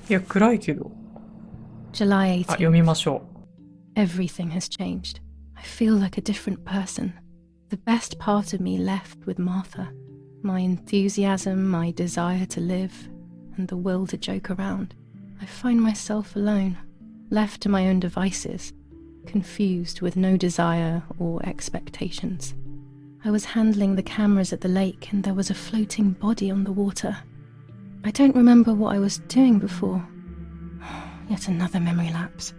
いや、暗いけど。July あ、読 18th. みましょう。Everything has changed. I feel like a different person. The best part of me left with Martha. My enthusiasm, my desire to live, and the will to joke around. I find myself alone, left to my own devices, confused with no desire or expectations. I was handling the cameras at the lake and there was a floating body on the water. I don't remember what I was doing before. Yet another memory lapse.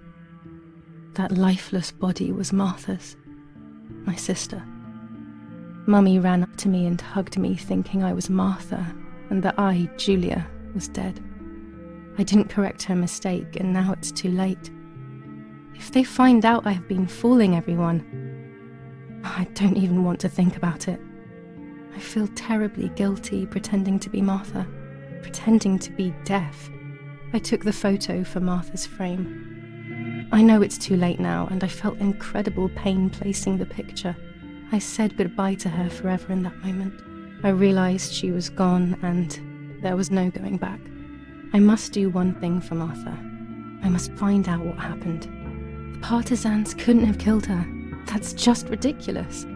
That lifeless body was Martha's, my sister. Mummy ran up to me and hugged me, thinking I was Martha and that I, Julia, was dead. I didn't correct her mistake and now it's too late. If they find out I have been fooling everyone, I don't even want to think about it. I feel terribly guilty pretending to be Martha, pretending to be deaf. I took the photo for Martha's frame. I know it's too late now, and I felt incredible pain placing the picture. I said goodbye to her forever in that moment. I realized she was gone, and there was no going back. I must do one thing for Martha. I must find out what happened. The partisans couldn't have killed her. That's just ridiculous.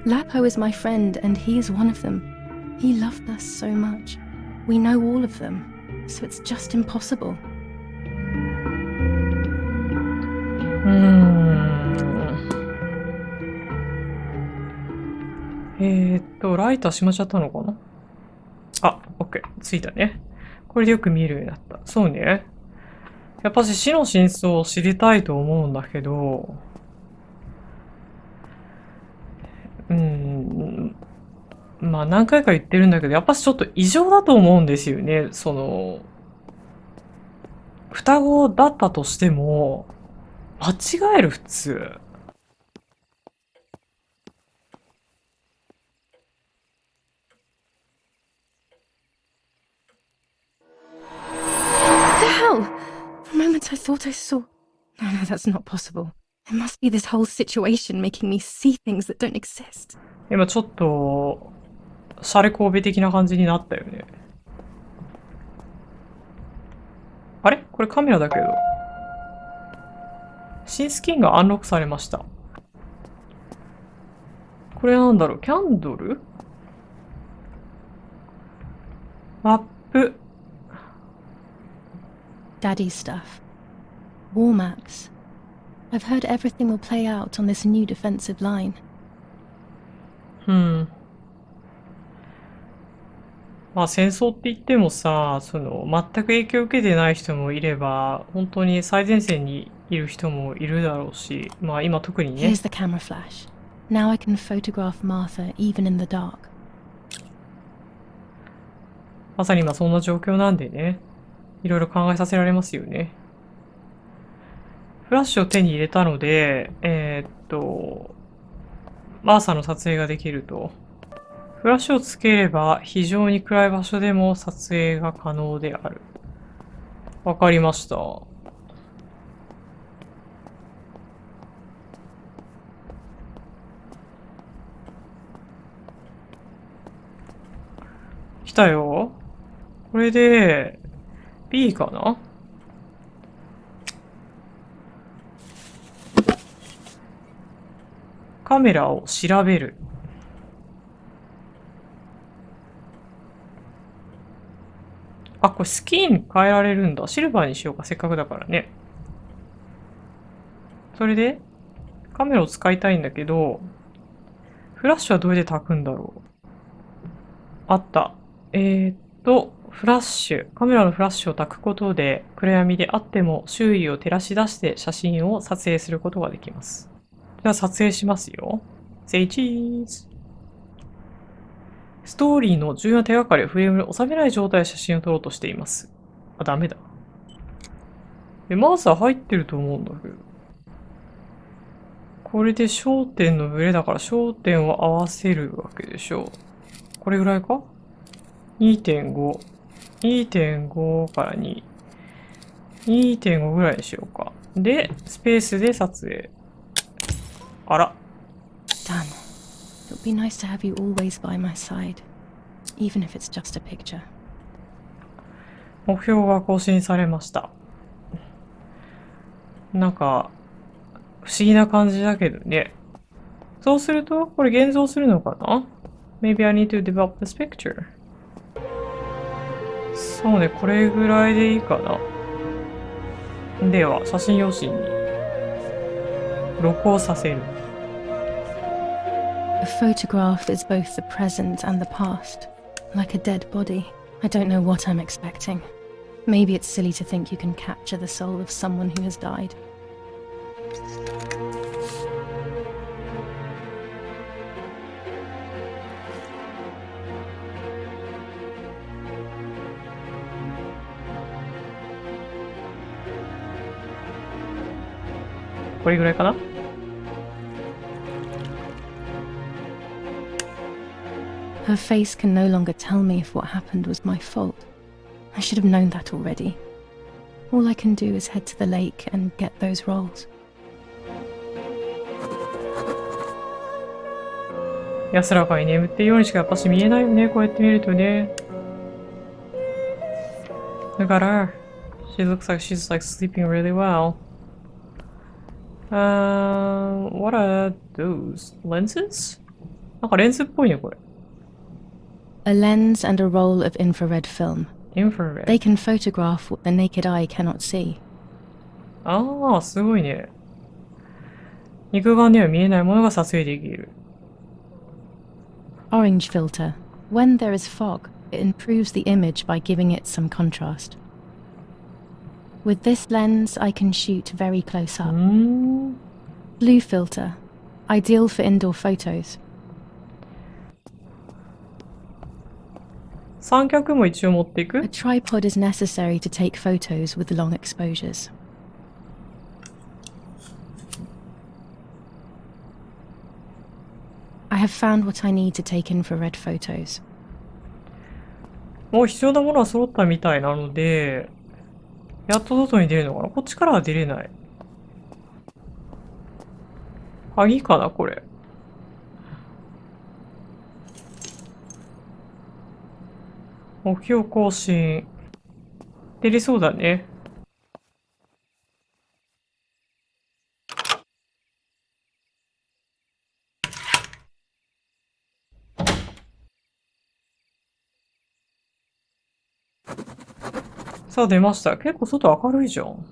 Lapo is my friend, and he is one of them. He loved us so much. We know all of them, so it's just impossible. ライター閉まっちゃったのかな。あ、OK。ついたね。これでよく見えるようになった。そうね。やっぱし死の真相を知りたいと思うんだけど、まあ何回か言ってるんだけど、やっぱしちょっと異常だと思うんですよね。双子だったとしても、間違える普通。For a moment I thought I saw... No, that's not possible. It must be this whole situation making me see things that don't exist. 今ちょっと、シャレ神戸的な感じになったよね。あれこれカメラだけど。新スキンがアンロックされました。これなんだろうキャンドルマップ。Daddy's stuff. War maps. I've heard everything will play out on this new defensive line. まあ戦争って言ってもさ、全く影響を受けてない人もいれば、本当に最前線にいる人もいるだろうし、まあ今特にね。Here's the camera flash. Now I can photograph Martha even in the dark. まさに今そんな状況なんでね、いろいろ考えさせられますよね。フラッシュを手に入れたので、マーサの撮影ができると。フラッシュをつければ非常に暗い場所でも撮影が可能である。わかりました。来たよ。これで B かな？カメラを調べる。あ、これスキン変えられるんだ。シルバーにしようか。せっかくだからね。それで、カメラを使いたいんだけど、フラッシュはどうやって焚くんだろう。あった。フラッシュ。カメラのフラッシュを焚くことで、暗闇であっても周囲を照らし出して写真を撮影することができます。じゃあ撮影しますよ。Say cheese! ストーリーの重要な手がかりをフレームに収めない状態で写真を撮ろうとしています。あ、ダメだ。マウスは入ってると思うんだけど。これで焦点のブレだから焦点を合わせるわけでしょう。これぐらいか ?2.5。2.5 から2。2.5 ぐらいにしようか。で、スペースで撮影。あら。Done. It would be nice to have you always by my side, even if it's just a picture. 目標が更新されました。なんか、不思議な感じだけどね。そうすると、これ現像するのかな？ Maybe I need to develop this picture. そうね、これぐらいでいいかな。では、写真用紙に録音させる。A photograph is both the present and the past, like a dead body. I don't know what I'm expecting. Maybe it's silly to think you can capture the soul of someone who has died.これぐらいかな？ Her face can no longer tell me if what happened was my fault. I should have known that already. All I can do is head to the lake and get those rolls. 安らかに眠っているようにしかやっぱし見えないよね、こうやって見るとね。だから、she looks like she's like sleeping really well. What are those? Lenses? なんかレンズっぽいね、これ。A lens and a roll of infrared film. Infrared. They can photograph what the naked eye cannot see. ああ、すごいね。肉眼では見えないものが撮影できる。Orange filter. When there is fog, it improves the image by giving it some contrast. With this lens, I can shoot very close up. Blue filter. Ideal for indoor photos. 三脚も一応持ってい A く？ tripod is necessary to take photos with long exposures. I have found what I need to take infrared photos. もう必要なものは揃ったみたいなので、やっと外に出るのかな？こっちからは出れない。鍵かな、これ。目標更新。出れそうだね。さあ出ました。結構外明るいじゃん。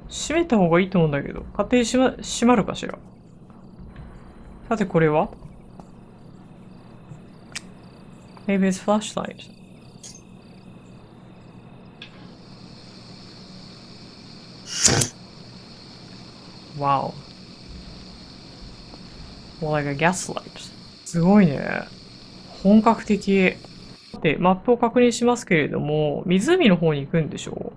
閉めた方がいいと思うんだけど、勝手に閉まるかしら。さてこれは？ Maybe it's flashlight. Wow. More like a gaslight. すごいね。本格的。で、マップを確認しますけれども、湖の方に行くんでしょ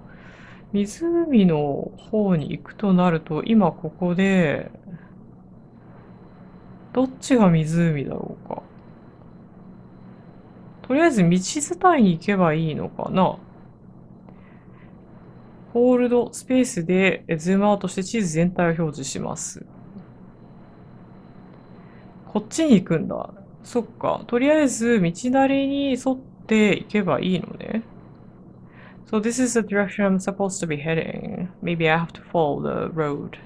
う？湖の方に行くとなると、今ここで、どっちが湖だろうか。とりあえず道伝いに行けばいいのかな。ホールドスペースでズームアウトして地図全体を表示します。こっちに行くんだ。そっか。とりあえず道なりに沿って行けばいいのね。So this is the direction I'm supposed to be heading. Maybe I have to follow the road.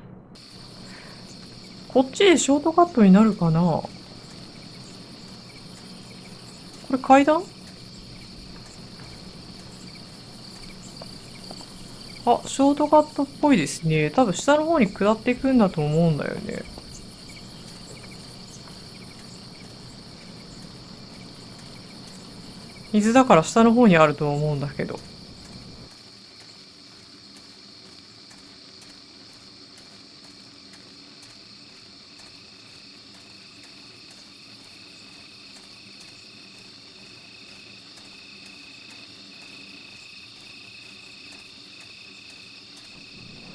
こっちでショートカットになるかな？これ階段？あ、ショートカットっぽいですね。多分下の方に下っていくんだと思うんだよね。水だから下の方にあると思うんだけど。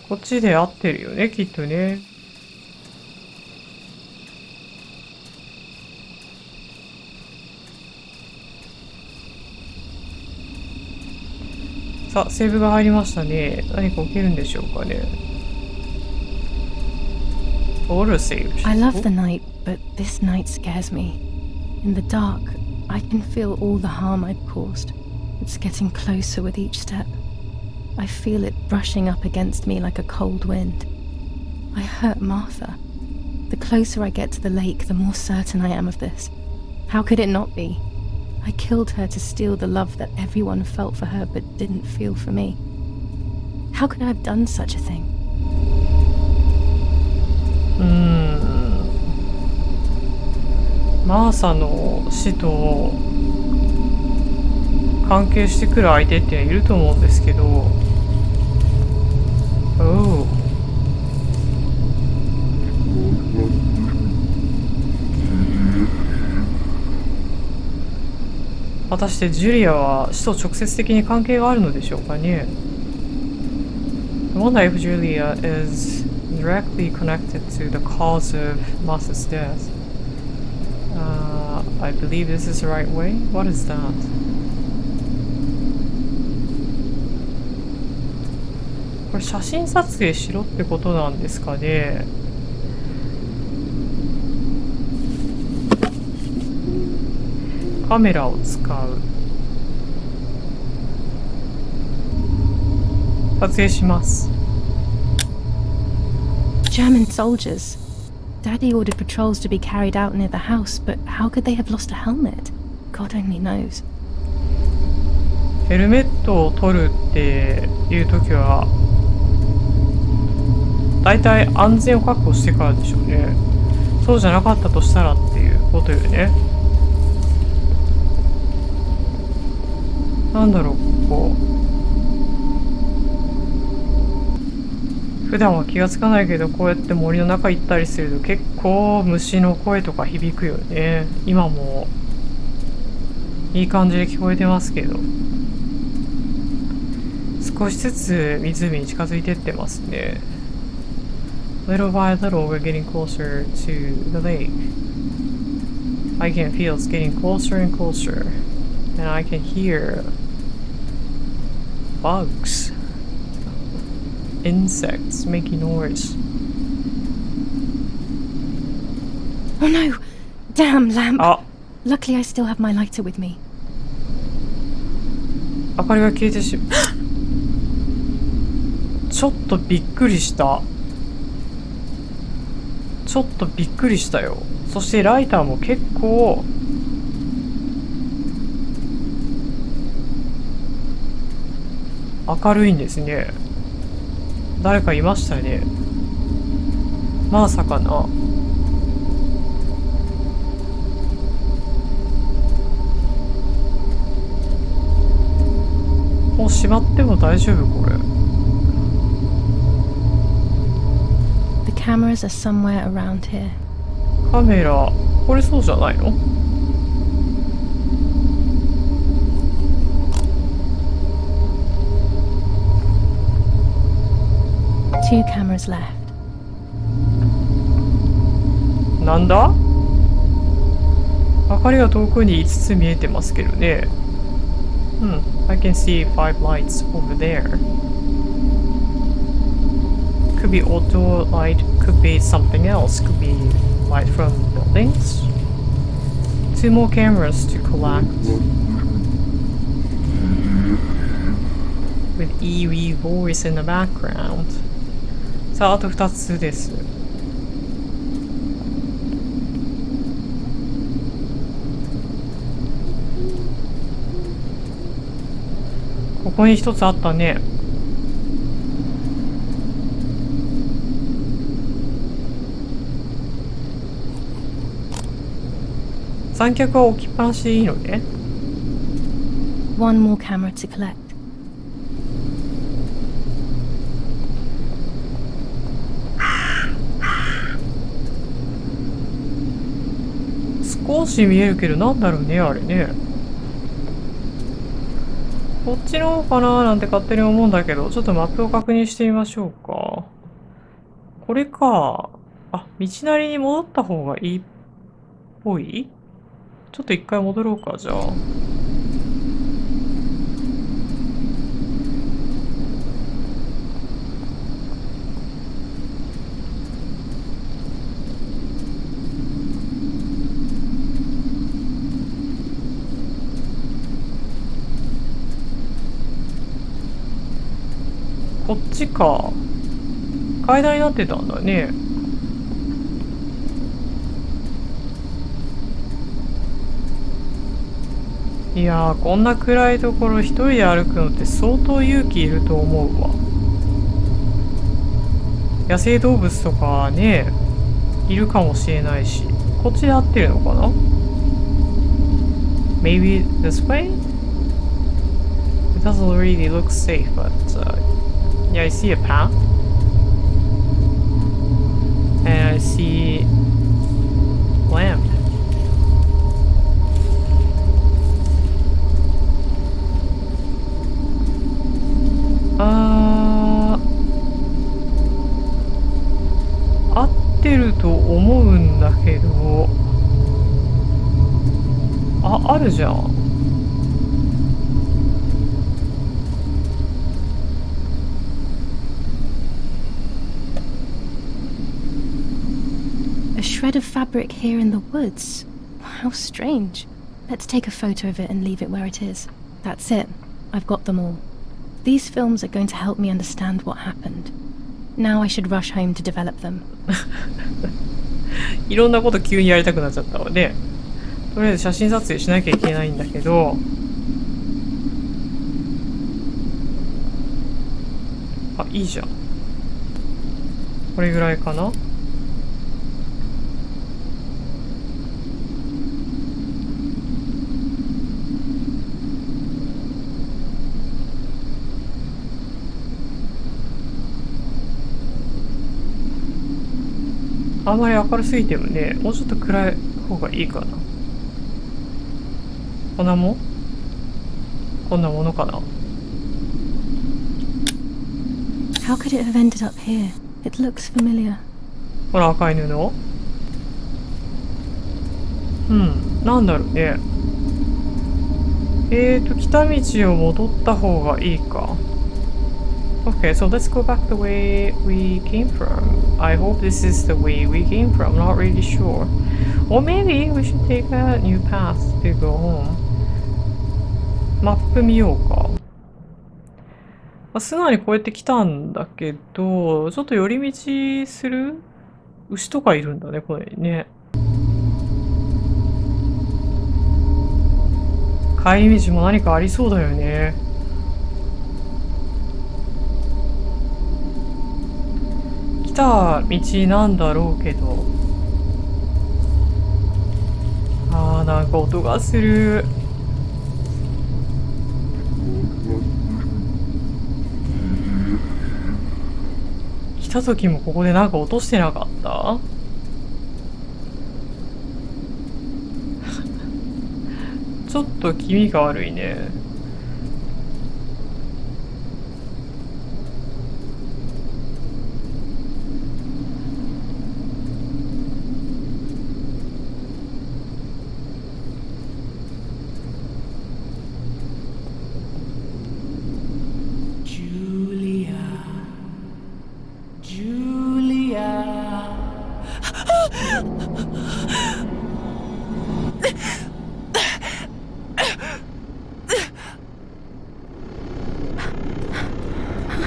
こっちで合ってるよね、きっとね。さあ、セーブが入りましたね。何か起きるんでしょうかね。オールセーブ。I love the night, but this night scares me. In the dark, I can feel all the harm I've caused. It's getting closer with each step. I feel it brushing up against me like a cold wind. I hurt Martha. The closer I get to the lake, the more certain I am of this. How could it not be? I killed her to steal the love that everyone felt for her but didn't feel for me. How could I have done such a thing? マーサの死と関係してくる相手っていると思うんですけど、果たしてジュリアは死と直接的に関係があるのでしょうかね。I wonder if Julia is directly connected to the cause of Martha's death. I believe this is the right way. What is that? これ写真撮影しろってことなんですかね。カメラを使う。撮影します。German soldiers. Daddy ordered patrols to be carried out near the house, but how could they have lost a helmet? God only knows. ヘルメットを取るっていうときは、だいたい安全を確保してからでしょうね。そうじゃなかったとしたらっていうことよね。なんだろう、こう。普段は気がつかないけど、こうやって森の中行ったりすると結構虫の声とか響くよね。今もいい感じで聞こえてますけど、少しずつ湖に近づいてってますね。Little by little we're getting closer to the lake. I can feel it's getting closer and closer. And I can hear bugs.Insects making noise. Oh no! Damn lamp! あ、 Luckily I still have my lighter with me. 明かりが消えてしまう。ちょっとびっくりした。ちょっとびっくりしたよ。そしてライターも結構明るいんですね。誰かいましたね。まさかな。もう閉まっても大丈夫これ。The cameras are somewhere around here. カメラ、これそうじゃないの？2 cameras left. なんだ？明かりが遠くに5つ見えてますけどね。I can see 5 lights over there. Could be auto light, could be something else, could be light from buildings. 2 more cameras to collect. With eerie voice in the background. さあ、あと2つです。ここに1つあったね。三脚は置きっぱなしでいいのね。One more camera to collect. 少し見えるけどなんだろうねあれね。こっちの方かななんて勝手に思うんだけど、ちょっとマップを確認してみましょうか。これか。あ、道なりに戻った方がいいっぽい？ちょっと一回戻ろうか、じゃあ。こっちか。階段になってたんだね。いやー、こんな暗いところ一人で歩くのって相当勇気いると思うわ。野生動物とかね、いるかもしれないし。こっちで合ってるのかな？ Maybe this way? It doesn't really look safe, but yeah, I see a path. And I see lamp.合ってると思うんだけど、あるじゃん。A shred of fabric here in the woods. How strange. Let's take a photo of it and leave it where it is. That's it. I've got them all. These films are going to help me understand what happened. Now I should rush home to develop them. いろんなこと急にやりたくなっちゃったわね。とりあえず写真撮影しなきゃいけないんだけど、あ、いいじゃん。これぐらいかな。あんまり明るすぎてもね、もうちょっと暗い方がいいかな。こんなものかな。 How could it have ended up here? It looks familiar. ほら、赤い布。なんだろうね。来た道を戻った方がいいか。Okay, so let's go back the way we came from. I hope this is the way we came from. Not really sure. Or maybe we should take a new path to go home. マップ見ようか。素直にこうやって来たんだけど、ちょっと寄り道する？牛とかいるんだね、これね。帰り道も何かありそうだよね。来た道なんだろうけど。なんか音がする。来た時もここでなんか落としてなかった？ちょっと気味が悪いね。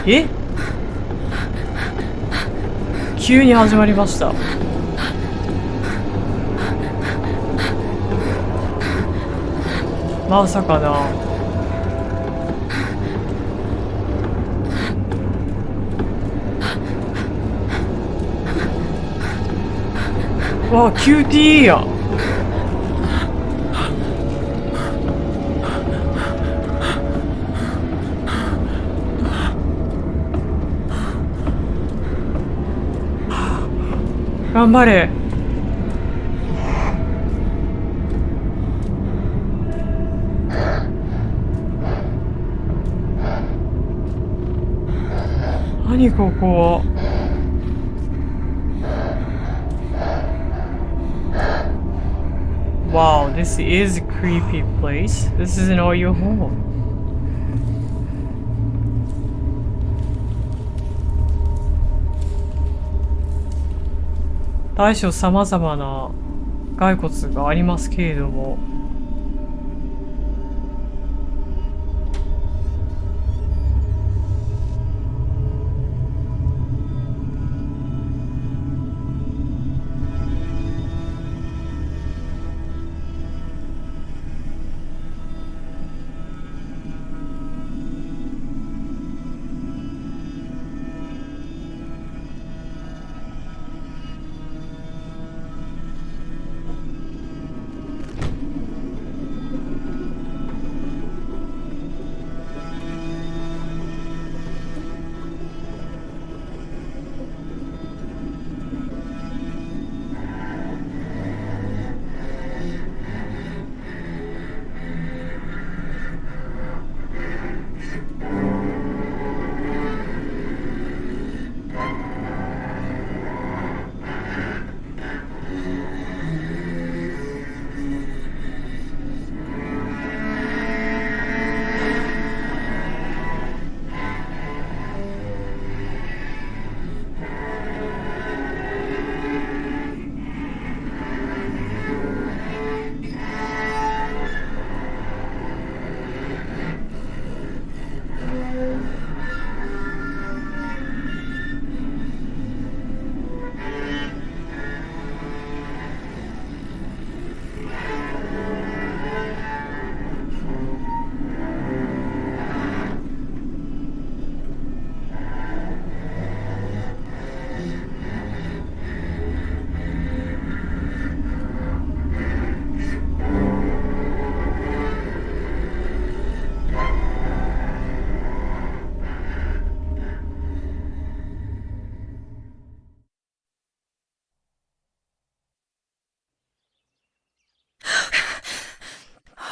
え？急に始まりました。まさかな。わあ、QTE やん。頑張れ。何ここ。Wow, this is a creepy place. This isn't all your home. 大小さまざまな骸骨がありますけれども、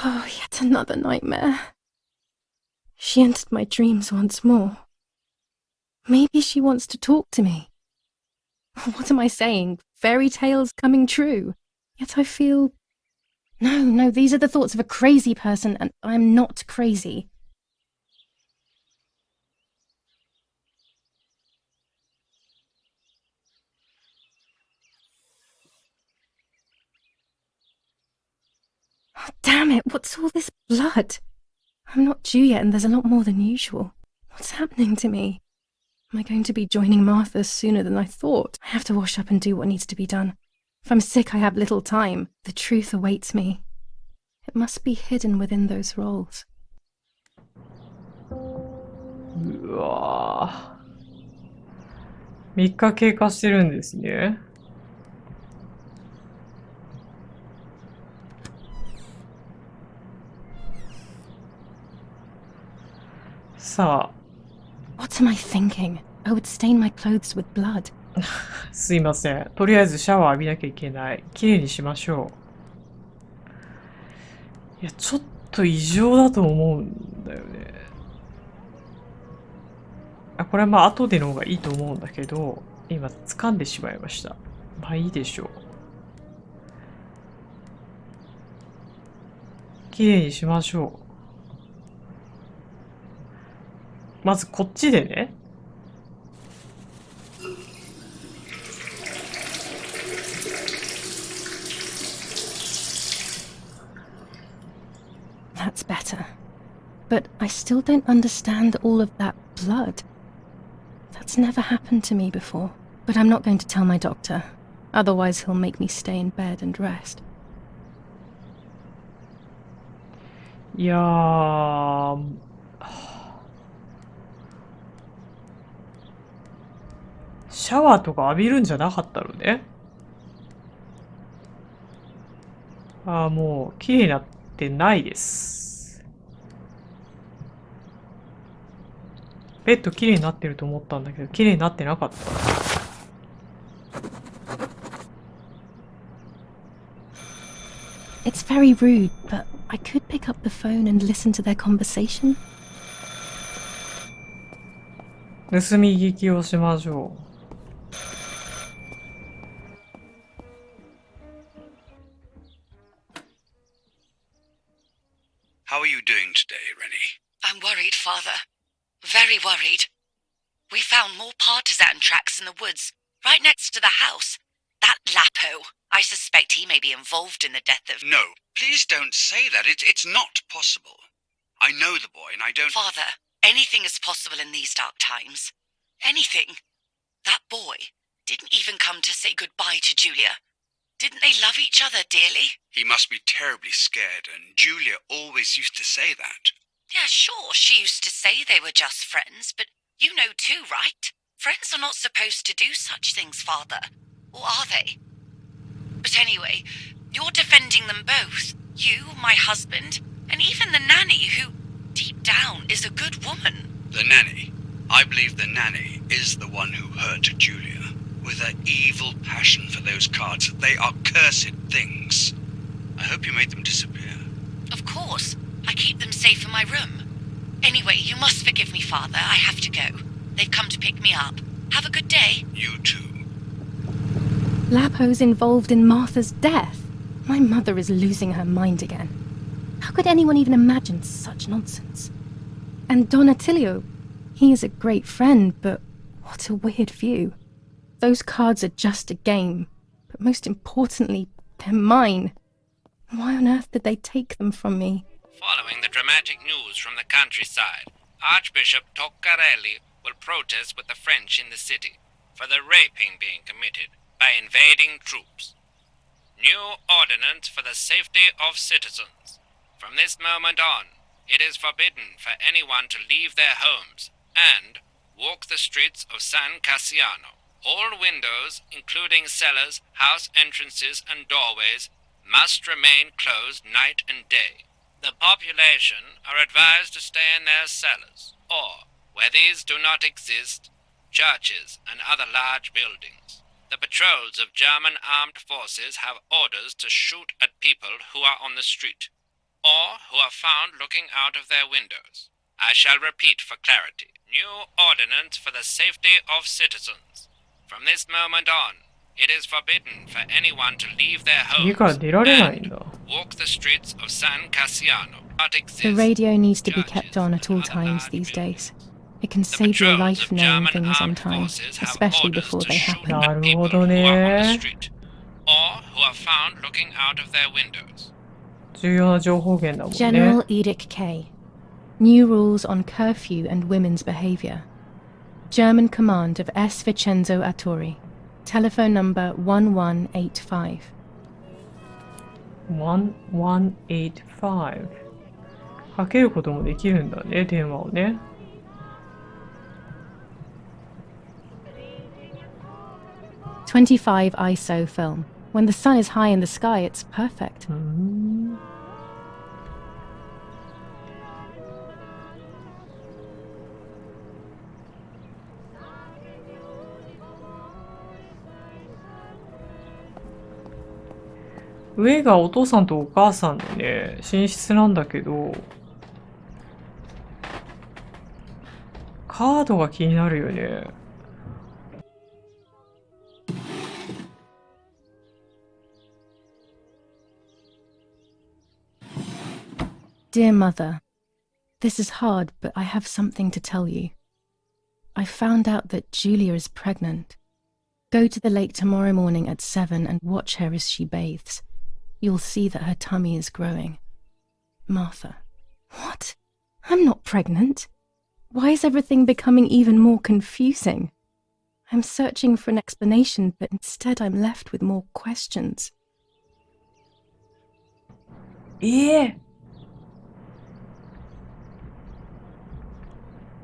Oh, yet another nightmare. She entered my dreams once more. Maybe she wants to talk to me. What am I saying? Fairy tales coming true. Yet I feel... No, these are the thoughts of a crazy person, and I'm not crazy. Oh, damn it, what's all this blood? I'm not due yet, and there's a lot more than usual. What's happening to me? Am I going to be joining Martha sooner than I thought? I have to wash up and do what needs to be done. If I'm sick, I have little time. The truth awaits me. It must be hidden within those rolls. うわぁ。3日経過してるんですね。さあ。What am I thinking? I would stain my clothes with blood. すいません。とりあえずシャワー浴びなきゃいけない。きれいにしましょう。いや、ちょっと異常だと思うんだよね。これはまあ後での方がいいと思うんだけど、今掴んでしまいました。まあいいでしょう。きれいにしましょう。まずこっちでね。That's better. But I still don't understand all of that blood. That's never happened to me before. But I'm not going to tell my doctor. Otherwise he'll make me stay in bed and rest. いやー、シャワーとか浴びるんじゃなかったのね。もう綺麗になってないです。ベッド綺麗になってると思ったんだけど、綺麗になってなかった。It's very rude, but I could pick up the phone and listen to their conversation. 盗み聞きをしましょう。How are you doing today, Rennie? I'm worried, Father. Very worried. We found more partisan tracks in the woods, right next to the house. That Lapo. I suspect he may be involved in the death of... No, please don't say that. It's not possible. I know the boy and I don't... Father, anything is possible in these dark times. Anything. That boy didn't even come to say goodbye to Julia. Didn't they love each other dearly? He must be terribly scared, and Julia always used to say that. Yeah, sure, she used to say they were just friends, but you know too, right? Friends are not supposed to do such things, Father. Or are they? But anyway, you're defending them both. You, my husband, and even the nanny who, deep down, is a good woman. The nanny? I believe the nanny is the one who hurt Julia. With her evil passion for those cards, they are cursed things. I hope you made them disappear. Of course. I keep them safe in my room. Anyway, you must forgive me, Father. I have to go. They've come to pick me up. Have a good day. You too. Lapo's involved in Martha's death. My mother is losing her mind again. How could anyone even imagine such nonsense? And Don Attilio, he is a great friend, but what a weird view. Those cards are just a game, but most importantly, they're mine. Why on earth did they take them from me? Following the dramatic news from the countryside, Archbishop Toccarelli will protest with the French in the city for the raping being committed by invading troops. New ordinance for the safety of citizens. From this moment on, it is forbidden for anyone to leave their homes and walk the streets of San Cassiano. All windows, including cellars, house entrances, and doorways, must remain closed night and day. The population are advised to stay in their cellars, or, where these do not exist, churches and other large buildings. The patrols of German armed forces have orders to shoot at people who are on the street, or who are found looking out of their windows. I shall repeat for clarity. New ordinance for the safety of citizens. From this moment on, it is forbidden for anyone to leave their 家から homes 出られないん and だ。 walk the streets of San Cassiano. Not The exist. radio needs to be Churches kept on at all and other times large these buildings. days. It can The save your patrols life of knowing German things on armed time, forces have especially orders before to they shoot happen. なる people ほど who are on the ね。 street, or who are found looking out of their windows. 重要な情報源だもんね。 General Edict K. New rules on curfew and women's behavior. German command of S. Vincenzo Attori. Telephone number 1185. 1185かけることもできるんだね、電話をね。25 ISO film. When the sun is high in the sky, it's perfect. 上がお父さんとお母さんのね、寝室なんだけど、カードが気になるよね。Dear Mother, this is hard, but I have something to tell you. I found out that Julia is pregnant. Go to the lake tomorrow morning at 7 and watch her as she bathes. You'll see that her tummy is growing. Martha. What? I'm not pregnant. Why is everything becoming even more confusing? I'm searching for an explanation, but instead I'm left with more questions.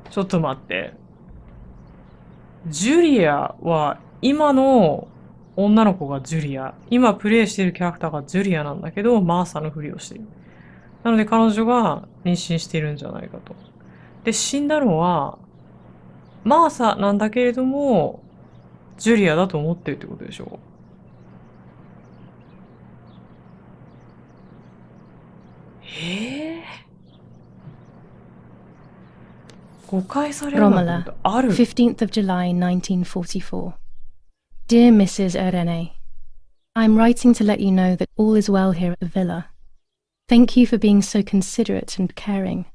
ちょっと待って。ジュリアは今の女の子がジュリア。今プレイしているキャラクターがジュリアなんだけど、マーサのふりをしている。なので彼女が妊娠しているんじゃないかと。で、死んだのはマーサなんだけれども、ジュリアだと思ってるってことでしょ誤解されるなんてことある 15th of July 1944. Dear Mrs. Irene, I'm writing to let you know that all is well here at the villa. Thank you for being so considerate and caring.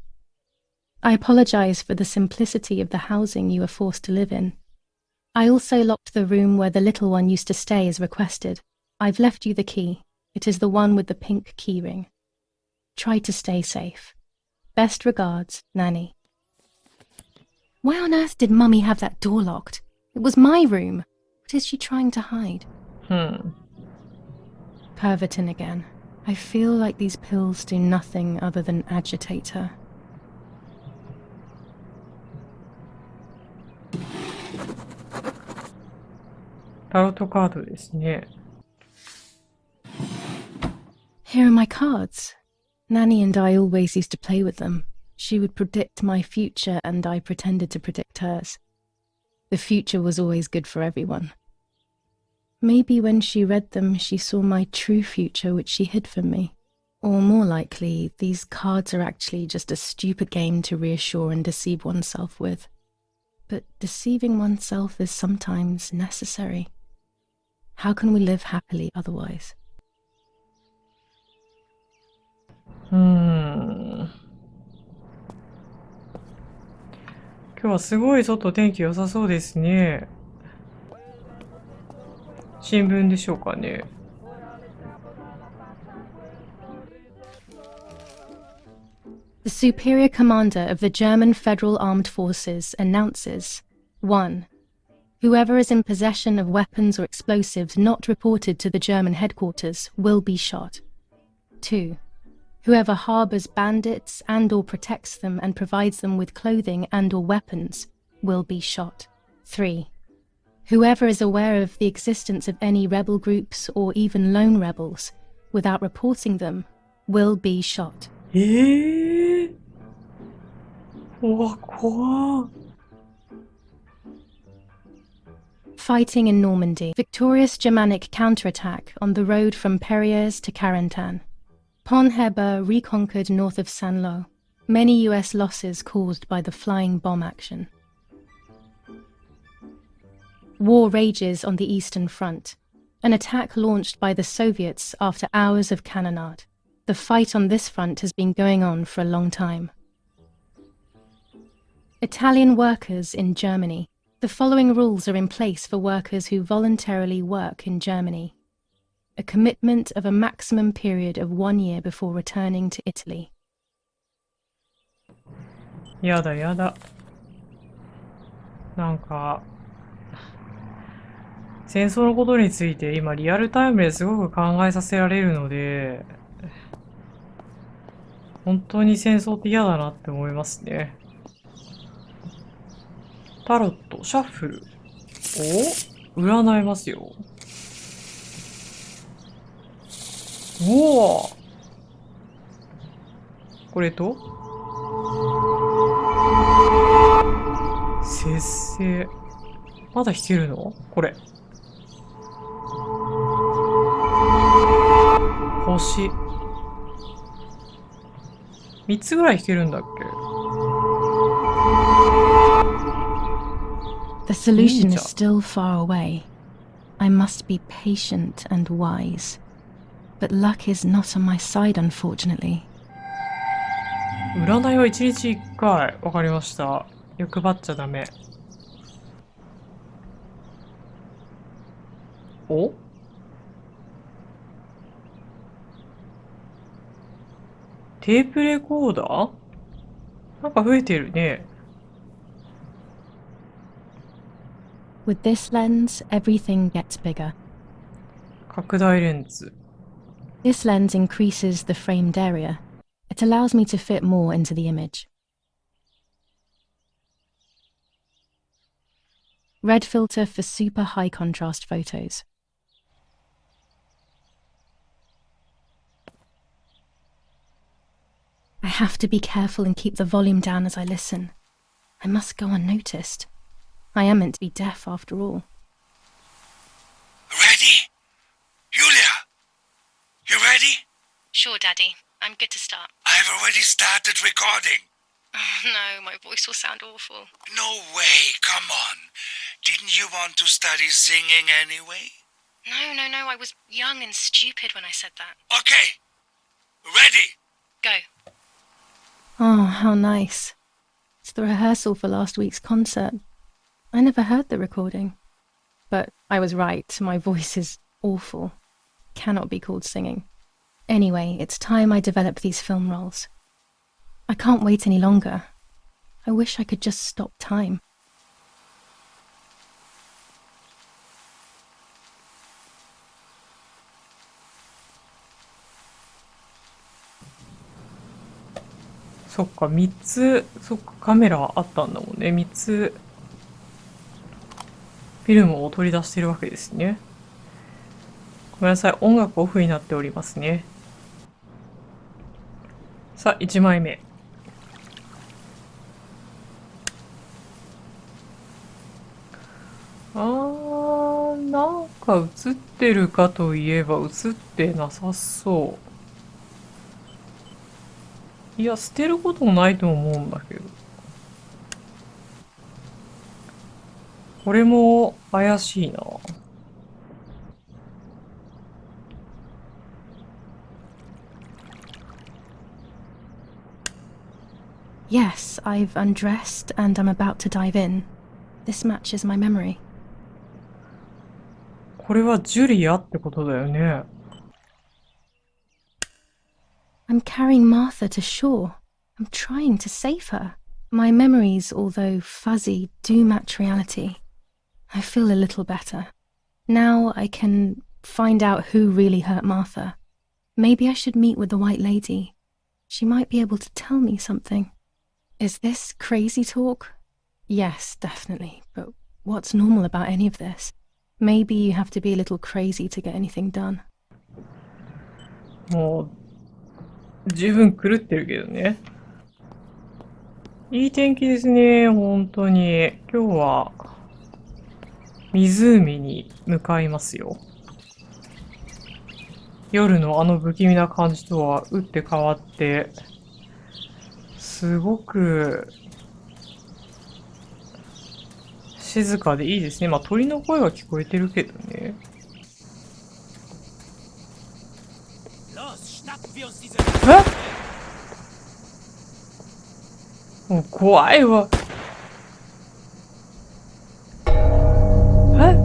I apologize for the simplicity of the housing you were forced to live in. I also locked the room where the little one used to stay as requested. I've left you the key. It is the one with the pink keyring. Try to stay safe. Best regards, Nanny. Why on earth did Mummy have that door locked? It was my room. What is she trying to hide? Pervertin again. I feel like these pills do nothing other than agitate her. Tarot card ですね。 Here are my cards. Nanny and I always used to play with them. She would predict my future and I pretended to predict hers. The future was always good for everyone. Maybe when she read them, she saw my true future which she hid from me. Or more likely, these cards are actually just a stupid game to reassure and deceive oneself with. But deceiving oneself is sometimes necessary. How can we live happily otherwise? 今日はすごい外天気良さそうですね。新聞でしょうかね。The Superior Commander of the German Federal Armed Forces announces 1. Whoever is in possession of weapons or explosives not reported to the German headquarters will be shot. 2. Whoever harbors bandits and or protects them and provides them with clothing and or weapons will be shot. 3. Whoever is aware of the existence of any rebel groups or even lone rebels without reporting them will be shot. 怖っ。 Fighting in Normandy. Victorious Germanic counterattack on the road from Perriers to Carentan. Ponheba reconquered north of Sanlo. Many US losses caused by the flying bomb action. War rages on the Eastern Front. An attack launched by the Soviets after hours of cannonade. The fight on this front has been going on for a long time. Italian workers in Germany. The following rules are in place for workers who voluntarily work in Germany. A commitment of a maximum period of 1 year before returning to Italy. やだやだ。なんか、戦争のことについて今リアルタイムですごく考えさせられるので、本当に戦争って嫌だなって思いますね。タロット、シャッフル。お？占えますよ。おお！これと節制。まだ弾けるの？これ。星。3つぐらい弾けるんだっけ？ The solution is still far away. I must be patient and wise. But luck is not on my side, unfortunately. 占いは1日1回。わかりました。欲張っちゃダメ。お？テープレコーダー？なんか増えてるね。With this lens, everything gets bigger. 拡大レンズ。This lens increases the framed area. It allows me to fit more into the image. Red filter for super high contrast photos. I have to be careful and keep the volume down as I listen. I must go unnoticed. I am meant to be deaf after all. Ready? Julia? You ready? Sure, Daddy. I'm good to start. I've already started recording. Oh, no, my voice will sound awful. No way, come on. Didn't you want to study singing anyway? No, I was young and stupid when I said that. Okay. Ready? Go. Oh, how nice. It's the rehearsal for last week's concert. I never heard the recording. But I was right, my voice is awful. Cannot be called singing. Anyway, it's time I develop these film roles. I can't wait any longer. I wish I could just stop time.そっか、3つ、そっか、カメラあったんだもんね。3つ、フィルムを取り出してるわけですね。ごめんなさい、音楽オフになっておりますね。さあ、1枚目。なんか映ってるかといえば映ってなさそう。いや、捨てることもないと思うんだけど。これも怪しいな。Yes, I've undressed and I'm about to dive in. This matches my memory. これはジュリアってことだよね。I'm carrying Martha to shore. I'm trying to save her. My memories, although fuzzy, do match reality. I feel a little better. Now I can find out who really hurt Martha. Maybe I should meet with the White Lady. She might be able to tell me something. Is this crazy talk? Yes, definitely. But what's normal about any of this? Maybe you have to be a little crazy to get anything done. もう、十分狂ってるけどね。いい天気ですね、本当に。今日は、湖に向かいますよ。夜のあの不気味な感じとは打って変わって、すごく静かでいいですね。まあ鳥の声は聞こえてるけどね。え？もう怖いわ。え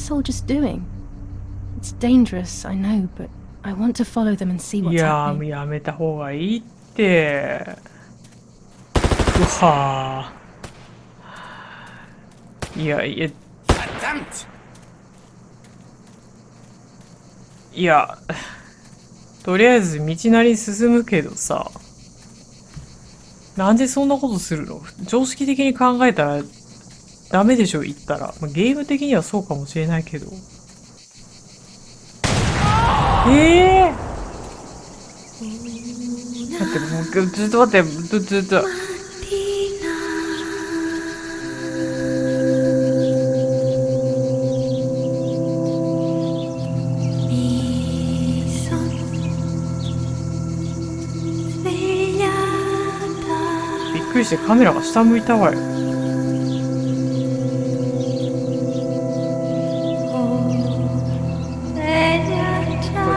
？Soldiers doing? It's dangerous, I know, but I want to follow them and see い what's や happening. ー、やめた方がいいって。うはー。いや、いや、とりあえず道なりに進むけどさ、なんでそんなことするの？常識的に考えたらダメでしょ、言ったら。まあ、ゲーム的にはそうかもしれないけど。待って、もう、ずっと待って、ずっと。びっくりしてカメラが下向いたわよ。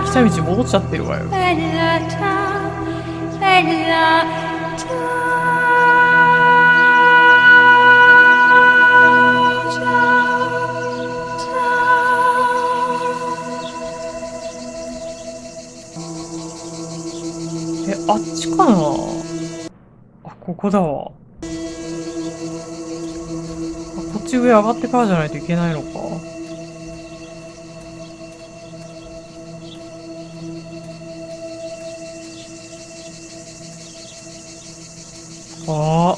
来た道戻っちゃってるわよ。あっちかな？あ、ここだわ。こっち上上がってからじゃないといけないのか。ああ。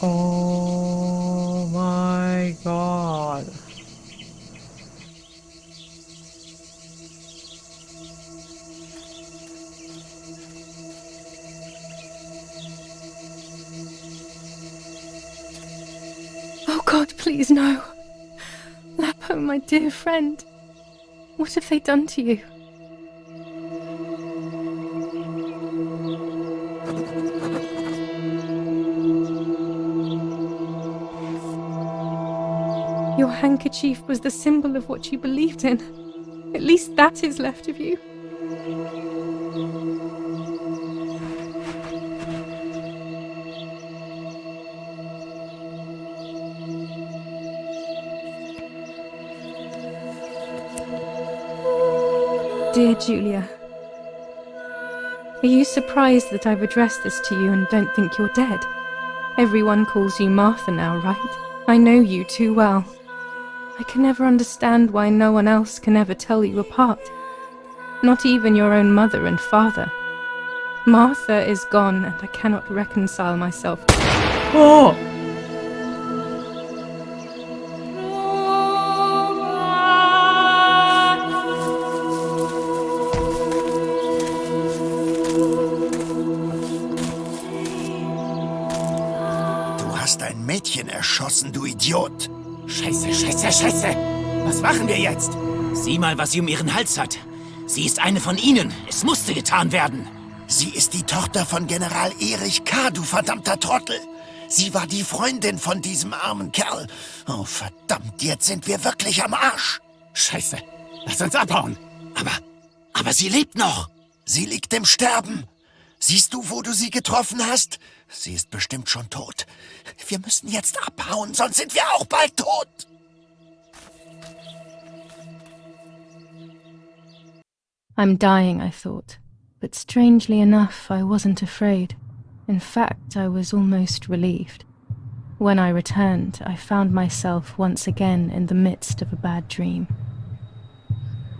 Oh my god. Oh God, please no. Lapo, my dear friend. What have they done to you? Your handkerchief was the symbol of what you believed in. At least that is left of you. Dear Julia, are you surprised that I've addressed this to you and don't think you're dead? Everyone calls you Martha now, right? I know you too well. I can never understand why no one else can ever tell you apart. Not even your own mother and father. Martha is gone and I cannot reconcile myself. Oh! Mädchen erschossen, du Idiot! Scheiße, scheiße, scheiße! Was machen wir jetzt? Sieh mal, was sie um ihren Hals hat. Sie ist eine von ihnen. Es musste getan werden. Sie ist die Tochter von General Erich K., du verdammter Trottel! Sie war die Freundin von diesem armen Kerl. Oh, verdammt, jetzt sind wir wirklich am Arsch! Scheiße, lass uns abhauen! Aber sie lebt noch! Sie liegt im Sterben! Siehst du, wo du sie getroffen hast? Sie ist bestimmt schon tot. Wir müssen jetzt abhauen, sonst sind wir auch bald tot. I'm dying, I thought. But strangely enough, I wasn't afraid. In fact, I was almost relieved. When I returned, I found myself once again in the midst of a bad dream.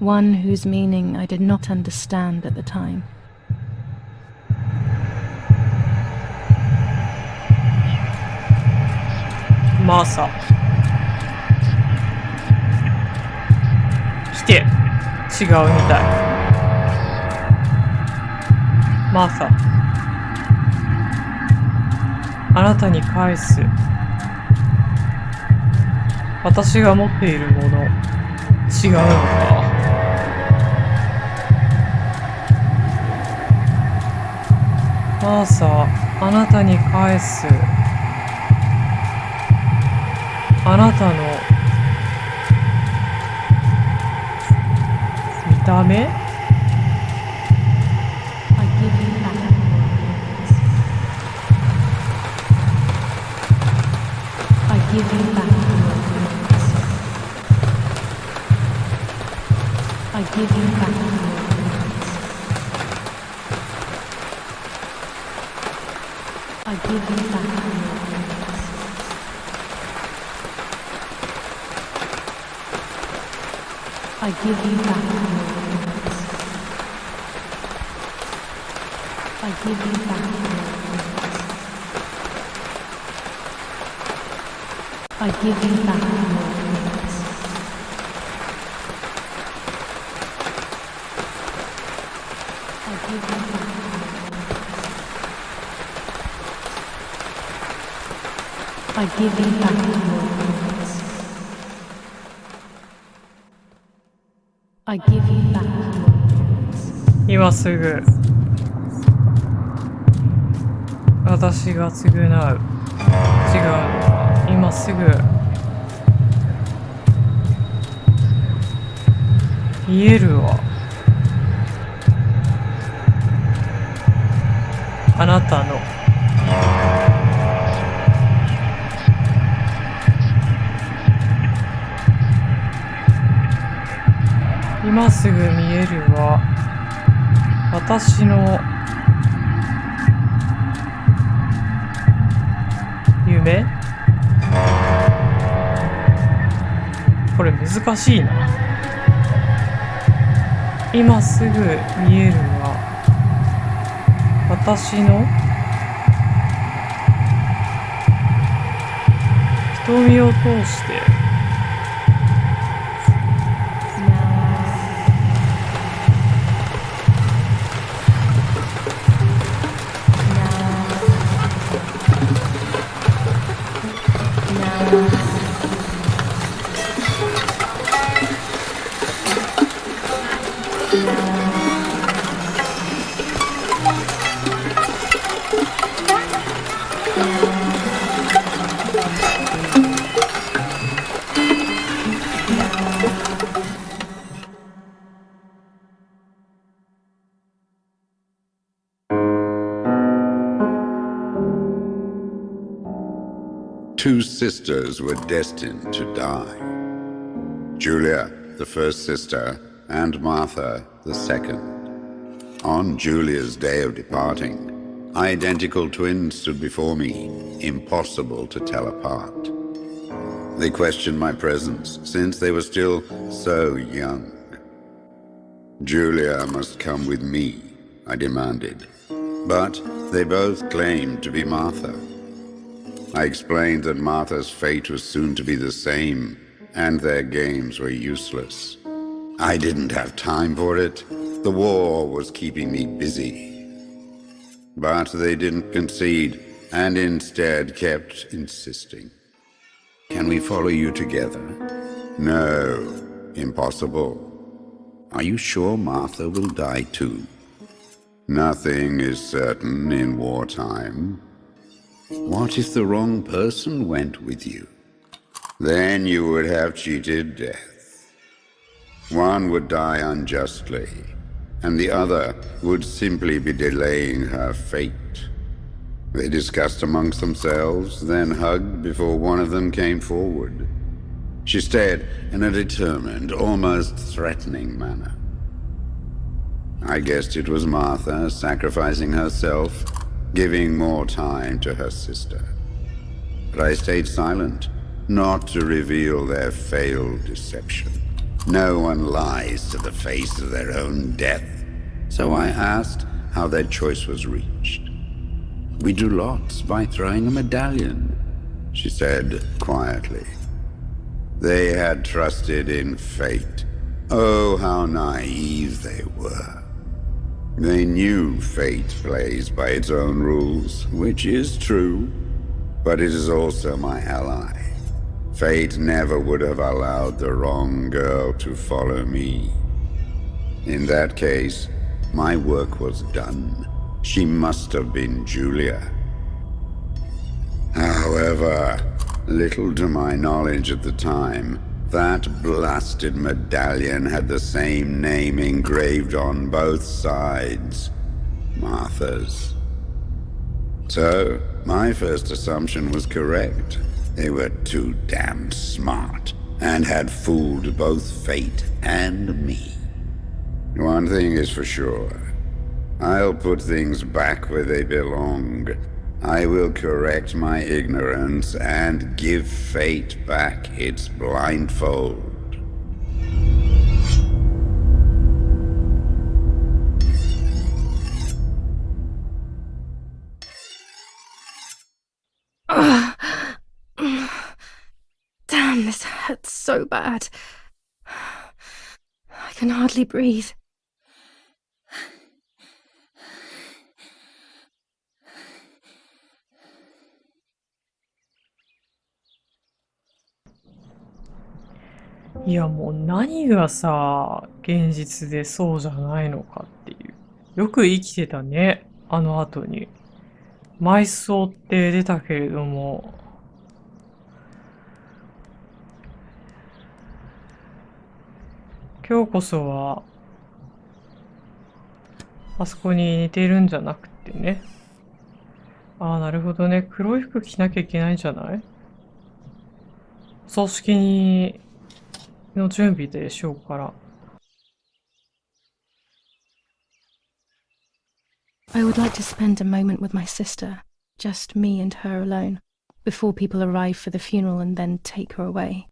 one whose meaning I did not understand at the time. Maasa. 来て、違うみたい。Maasa。あなたに返す。私が持っているもの、違うのか。Maasa、あなたに返す。あなたの見た目？ I give you back. I give you back. I give you back. I give you back. I give you back. I give you back. I give you back. I give you back. I give you back. I give you back. 今すぐ私が償う。違うのは今すぐ言えるわ。あなたの今すぐ見えるわ。私の夢？これ難しいな。今すぐ見えるわ。私の瞳を通してTwo sisters were destined to die. Julia, the first sister, and Martha, the second. On Julia's day of departing, identical twins stood before me, impossible to tell apart. They questioned my presence, since they were still so young. Julia must come with me, I demanded, but they both claimed to be Martha. I explained that Martha's fate was soon to be the same, and their games were useless. I didn't have time for it. The war was keeping me busy. But they didn't concede, and instead kept insisting. Can we follow you together? No, impossible. Are you sure Martha will die too? Nothing is certain in wartime. What if the wrong person went with you? Then you would have cheated death. One would die unjustly, and the other would simply be delaying her fate. They discussed amongst themselves, then hugged before one of them came forward. She stared in a determined, almost threatening manner. I guessed it was Martha sacrificing herself, giving more time to her sister. But I stayed silent, not to reveal their failed deception. No one lies to the face of their own death. So I asked how their choice was reached. We drew lots by throwing a medallion, she said quietly. They had trusted in fate. Oh, how naive they were. They knew fate plays by its own rules, which is true, but it is also my ally. Fate never would have allowed the wrong girl to follow me. In that case, my work was done. She must have been Julia. However, little to my knowledge at the time, that blasted medallion had the same name engraved on both sides. Martha's. So, my first assumption was correct. They were too damn smart, and had fooled both fate and me. One thing is for sure. I'll put things back where they belong. I will correct my ignorance and give fate back its blindfold. Damn, this hurts so bad. I can hardly breathe.いやもう何がさ、現実でそうじゃないのかっていう。よく生きてたね、あの後に。埋葬って出たけれども、今日こそは、あそこに似てるんじゃなくてね。ああ、なるほどね。黒い服着なきゃいけないんじゃない？葬式に、の準備でしょうから。I would like to spend a moment with my sister, just me and her alone, before people arrive for the funeral and then take her away.